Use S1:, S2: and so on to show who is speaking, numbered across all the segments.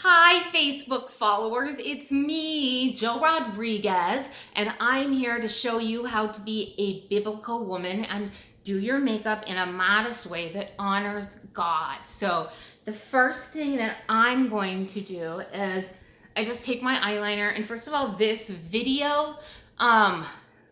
S1: Hi, Facebook followers. It's me, Jill Rodrigues, and I'm here to show you how to be a biblical woman and do your makeup in a modest way that honors God. So the first thing that I'm going to do is I just take my eyeliner, and first of all, this video,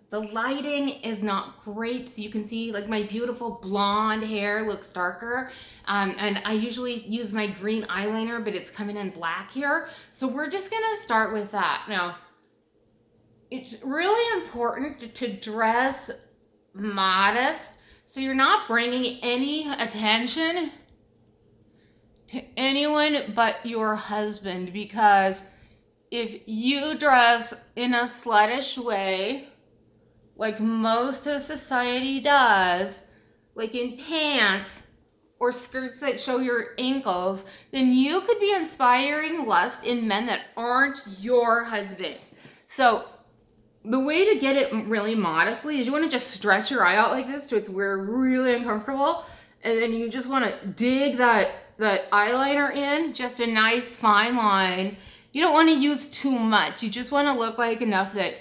S1: the lighting is not great, so you can see like my beautiful blonde hair looks darker. And I usually use my green eyeliner, but it's coming in black here. So we're just gonna start with that. Now, it's really important to dress modest, so you're not bringing any attention to anyone but your husband, because if you dress in a sluttish way, like most of society does, like in pants or skirts that show your ankles, then you could be inspiring lust in men that aren't your husband. So the way to get it really modestly is you want to just stretch your eye out like this to where it's really uncomfortable, and then you just want to dig that eyeliner in, just a nice fine line. You don't want to use too much. You just want to look like enough that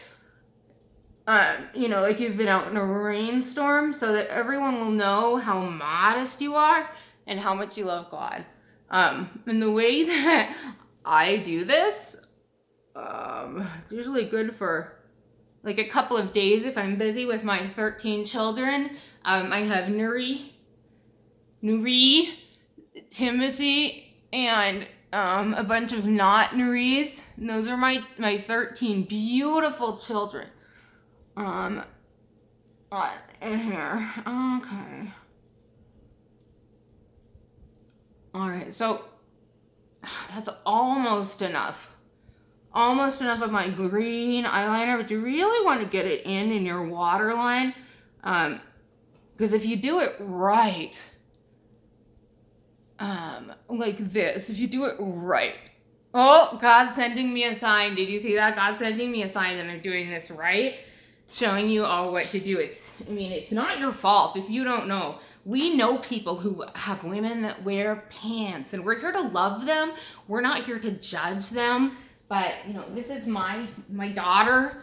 S1: like you've been out in a rainstorm, so that everyone will know how modest you are and how much you love God. And the way that I do this, it's usually good for like a couple of days if I'm busy with my 13 children. I have Nuri, Timothy, and a bunch of not Nuris. And those are my 13 beautiful children. In here. Okay. Alright, so that's almost enough. Almost enough of my green eyeliner, but you really want to get it in your waterline. Because if you do it right, like this, if you do it right. Oh, God's sending me a sign. Did you see that? God's sending me a sign that I'm doing this right. Showing you all what to do. It's not your fault if you don't know. We know people who have women that wear pants, and we're here to love them. We're not here to judge them. But this is my daughter,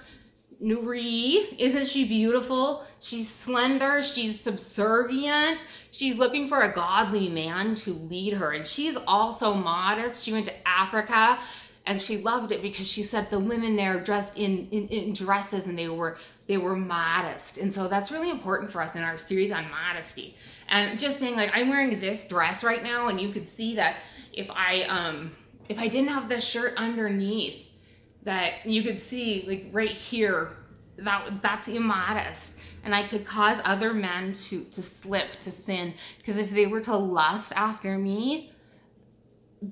S1: Nuri. Isn't she beautiful? She's slender. She's subservient. She's looking for a godly man to lead her, and she's also modest. She went to Africa, and she loved it because she said the women there dressed in dresses, and they were modest. And so that's really important for us in our series on modesty. And just saying, like, I'm wearing this dress right now, and you could see that if I didn't have this shirt underneath, that you could see like right here, that's immodest. And I could cause other men to slip, to sin, because if they were to lust after me,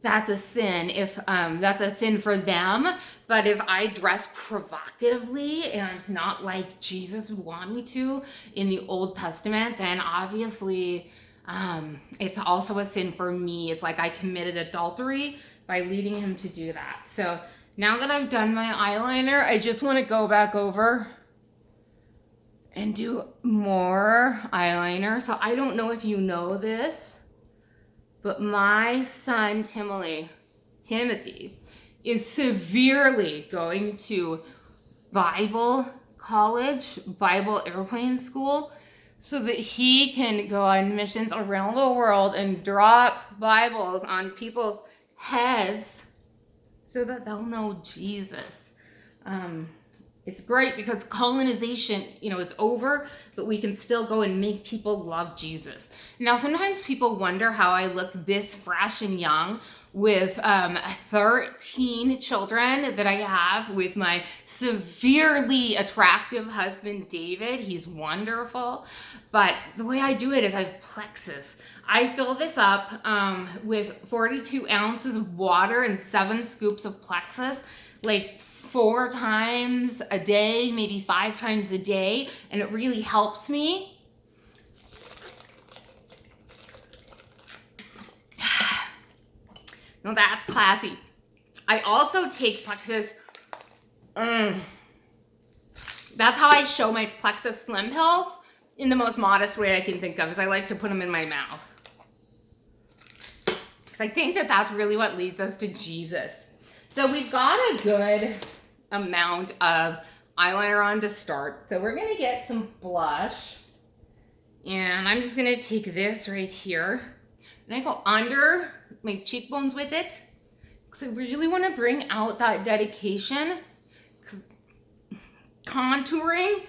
S1: that's a sin. If that's a sin for them. But if I dress provocatively and not like Jesus would want me to in the Old Testament, then obviously it's also a sin for me. It's like I committed adultery by leading him to do that. So now that I've done my eyeliner, I just want to go back over and do more eyeliner. So I don't know if you know this, but my son, Timothy, is severely going to Bible college, Bible airplane school, so that he can go on missions around the world and drop Bibles on people's heads so that they'll know Jesus. It's great because colonization, it's over, but we can still go and make people love Jesus. Now, sometimes people wonder how I look this fresh and young with 13 children that I have with my severely attractive husband, David. He's wonderful. But the way I do it is I have Plexus. I fill this up with 42 ounces of water and 7 scoops of Plexus, like 4 times a day, maybe 5 times a day, and it really helps me. Now that's classy. I also take Plexus. That's how I show my Plexus Slim Pills in the most modest way I can think of, is I like to put them in my mouth. Because I think that that's really what leads us to Jesus. So we've got a good amount of eyeliner on to start. So we're going to get some blush. And I'm just going to take this right here. And I go under my cheekbones with it. Because I really want to bring out that dedication. Because contouring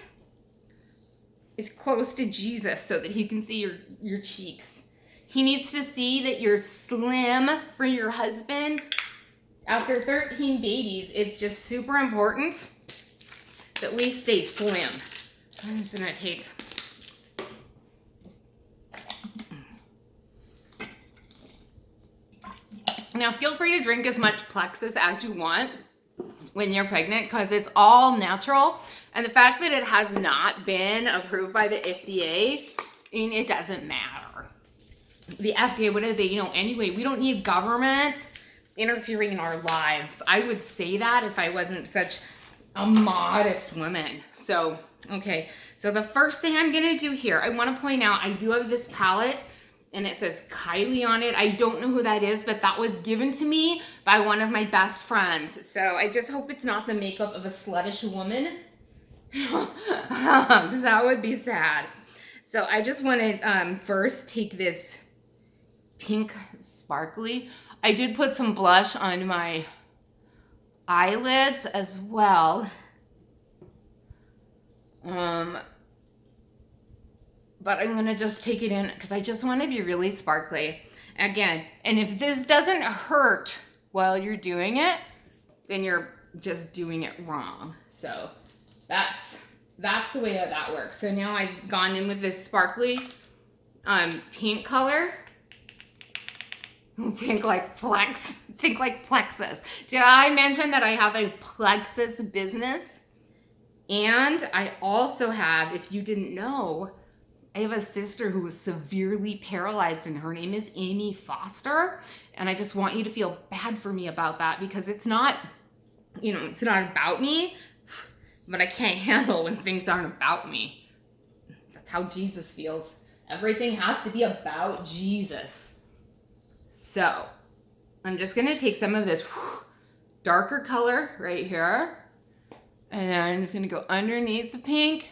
S1: is close to Jesus so that he can see your cheeks. He needs to see that you're slim for your husband. After 13 babies, it's just super important that we stay slim. I'm just gonna take now feel free to drink as much Plexus as you want when you're pregnant because it's all natural. And the fact that it has not been approved by the FDA, I mean, it doesn't matter. The FDA, what are they, anyway, we don't need government interfering in our lives. I would say that if I wasn't such a modest woman. So, okay. So the first thing I'm going to do here, I want to point out, I do have this palette and it says Kylie on it. I don't know who that is, but that was given to me by one of my best friends. So I just hope it's not the makeup of a sluttish woman. Because that would be sad. So I just want to first take this pink sparkly. I did put some blush on my eyelids as well. But I'm going to just take it in because I just want to be really sparkly. Again, and if this doesn't hurt while you're doing it, then you're just doing it wrong. So that's the way that works. So now I've gone in with this sparkly pink color. Think like Plexus. Did I mention that I have a Plexus business? And I also have, if you didn't know, I have a sister who was severely paralyzed and her name is Amy Foster. And I just want you to feel bad for me about that because it's not, it's not about me, but I can't handle when things aren't about me. That's how Jesus feels. Everything has to be about Jesus. So I'm just going to take some of this darker color right here. And then I'm just going to go underneath the pink.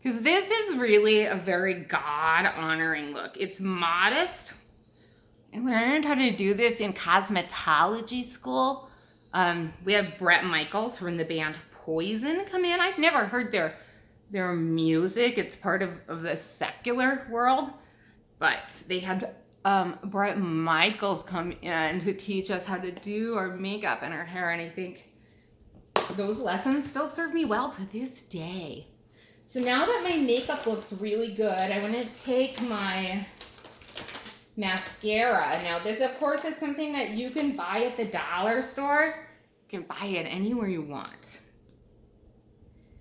S1: Because this is really a very God-honoring look. It's modest. I learned how to do this in cosmetology school. We have Bret Michaels from the band Poison come in. I've never heard their music. It's part of the secular world. But they had Bret Michaels come in to teach us how to do our makeup and our hair. And I think those lessons still serve me well to this day. So now that my makeup looks really good, I want to take my mascara. Now this, of course, is something that you can buy at the dollar store. You can buy it anywhere you want.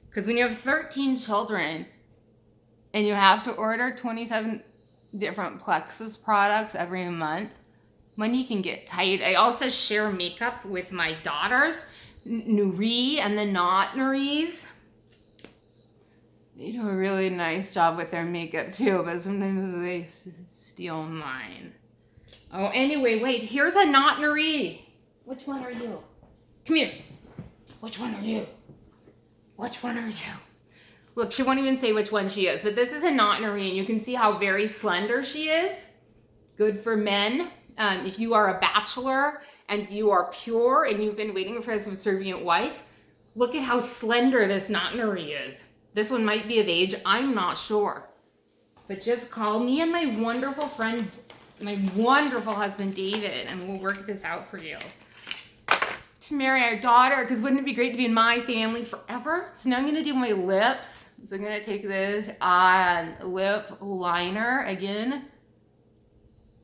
S1: Because when you have 13 children and you have to order 27 different Plexus products every month, money can get tight. I also share makeup with my daughters, Nuri and the Not Nuris. They do a really nice job with their makeup too, but sometimes they steal mine. Oh, anyway, wait, here's a Not Nuri. Which one are you? Come here. Which one are you? Which one are you? Look, she won't even say which one she is, but this is a Not Nuri, and you can see how very slender she is. Good for men. If you are a bachelor and you are pure and you've been waiting for a subservient wife, look at how slender this Not Nuri is. This one might be of age, I'm not sure. But just call me and my wonderful friend, my wonderful husband, David, and we'll work this out for you. To marry our daughter, because wouldn't it be great to be in my family forever? So now I'm gonna do my lips. So I'm gonna take this lip liner again,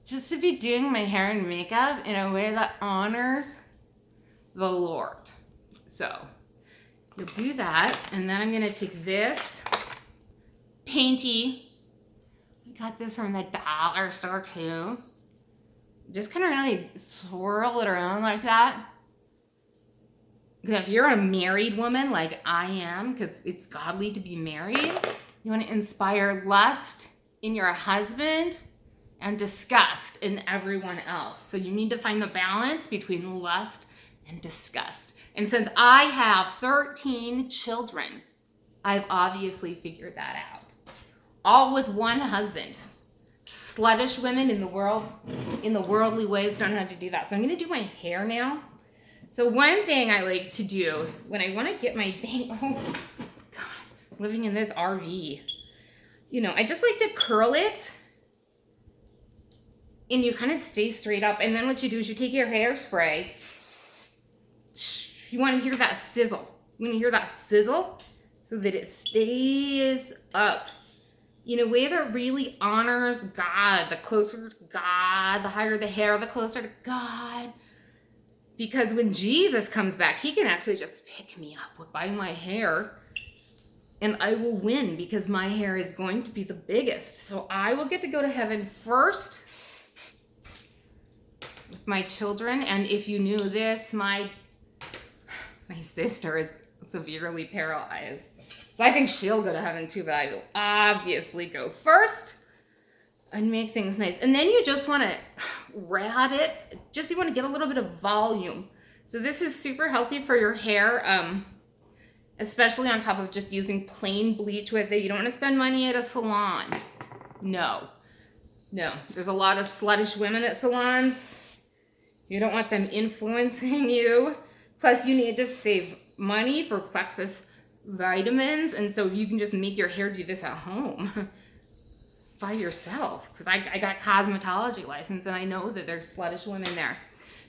S1: just to be doing my hair and makeup in a way that honors the Lord. So you'll do that, and then I'm gonna take this painty. I got this from the dollar store too. Just kind of really swirl it around like that. Because if you're a married woman like I am, because it's godly to be married, you want to inspire lust in your husband and disgust in everyone else. So you need to find the balance between lust and disgust. And since I have 13 children, I've obviously figured that out. All with one husband. Sluttish women in the world, in the worldly ways, don't have to do that. So I'm going to do my hair now. So one thing I like to do when I want to get my oh God, living in this RV, you know, I just like to curl it, and you kind of stay straight up. And then what you do is you take your hairspray. You want to hear that sizzle. You want to hear that sizzle so that it stays up in a way that really honors God. The closer to God, the higher the hair, the closer to God. Because when Jesus comes back, he can actually just pick me up by my hair, and I will win because my hair is going to be the biggest. So I will get to go to heaven first with my children. And if you knew this, my sister is severely paralyzed. So I think she'll go to heaven too, but I will obviously go first and make things nice. And then you just want to rat it. Just you want to get a little bit of volume. So this is super healthy for your hair, especially on top of just using plain bleach with it. You don't want to spend money at a salon. No. There's a lot of sluttish women at salons. You don't want them influencing you. Plus, you need to save money for plexus vitamins, and so you can just make your hair do this at home by yourself. Because I got cosmetology license, and I know that there's sluttish women there.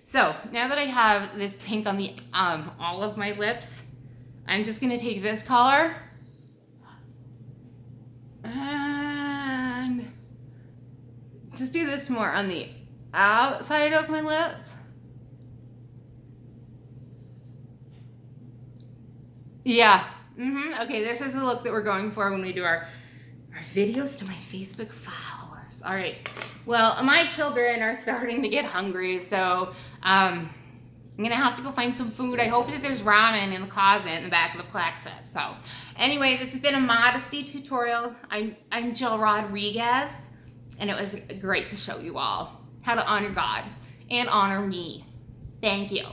S1: So now that I have this pink on the all of my lips, I'm just gonna take this color and just do this more on the outside of my lips. Yeah. Okay, this is the look that we're going for when we do our videos to my Facebook followers. All right. Well, my children are starting to get hungry, so I'm going to have to go find some food. I hope that there's ramen in the closet in the back of the plexus. So anyway, this has been a modesty tutorial. I'm Jill Rodrigues, and it was great to show you all how to honor God and honor me. Thank you.